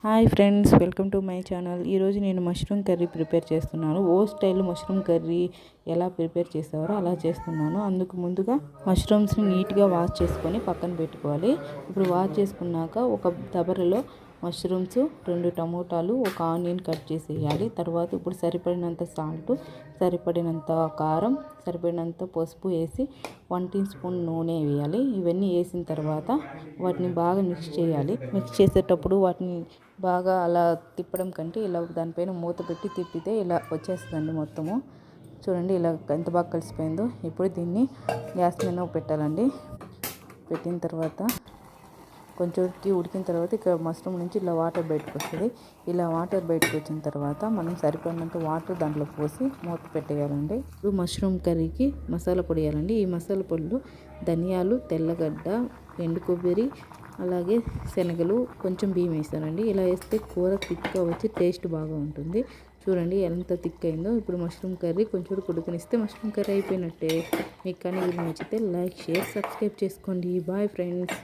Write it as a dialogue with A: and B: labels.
A: Hi friends, welcome to my channel. ఈరోజు నేను mushroom curry prepare చేస్తున్నాను. ఓ స్టైల్ మష్రూమ్ కర్రీ ఎలా ప్రిపేర్ చేస్తారో అలా చేస్తున్నాను. అందుకు ముందుగా మష్రూమ్స్ని నీట్గా వాష్ చేసుకొని పక్కన పెట్టుకోవాలి. ఇప్పుడు వాష్ చేసుకున్నాక ఒక దబరలో మష్రూమ్స్, 2 టమోటాలు, ఒక ఆనియన్ కట్ చేసి వేయాలి. తర్వాత ఇప్పుడు సరిపడినంత సాల్ట్, సరిపడినంత కారం, సరిపడినంత పసుపు వేసి 1 టీ స్పూన్ నూనె వేయాలి. ఇవన్నీ వేసిన తర్వాత వాటిని బాగా మిక్స్ చేయాలి. మిక్స్ చేసేటప్పుడు వాటిని బాగా అలా తిప్పడం కంటే ఇలా దానిపైన మూత పెట్టి తిప్పితే ఇలా వచ్చేస్తుందండి మొత్తము. చూడండి ఇలా ఎంత బాగా కలిసిపోయిందో. ఇప్పుడు దీన్ని గ్యాస్ మీద పెట్టాలండి. పెట్టిన తర్వాత కొంచెం ఉడికిన తర్వాత ఇక్కడ మష్రూమ్ నుంచి ఇలా వాటర్ బయటకు వస్తుంది. ఇలా వాటర్ బయటకు వచ్చిన తర్వాత మనం సరిపడినంత వాటర్ దాంట్లో పోసి మూత పెట్టేయాలండి. ఇప్పుడు మష్రూమ్ కర్రీకి మసాలా పొడి వేయాలండి. ఈ మసాలా పొడిలో ధనియాలు, తెల్లగడ్డ, ఎండు కొబ్బరి, అలాగే శనగలు, కొంచెం బియ్యం వేస్తానండి. ఇలా వేస్తే కూర థిక్గా వచ్చి టేస్ట్ బాగా ఉంటుంది. చూడండి ఎంత థిక్ అయిందో. ఇప్పుడు మష్రూమ్ కర్రీ కొంచెం ఉడకనిస్తే మష్రూమ్ కర్రీ అయిపోయినట్టే. మీకు కానీ వీడియో నచ్చితే లైక్, షేర్, సబ్స్క్రైబ్ చేసుకోండి. Bye friends.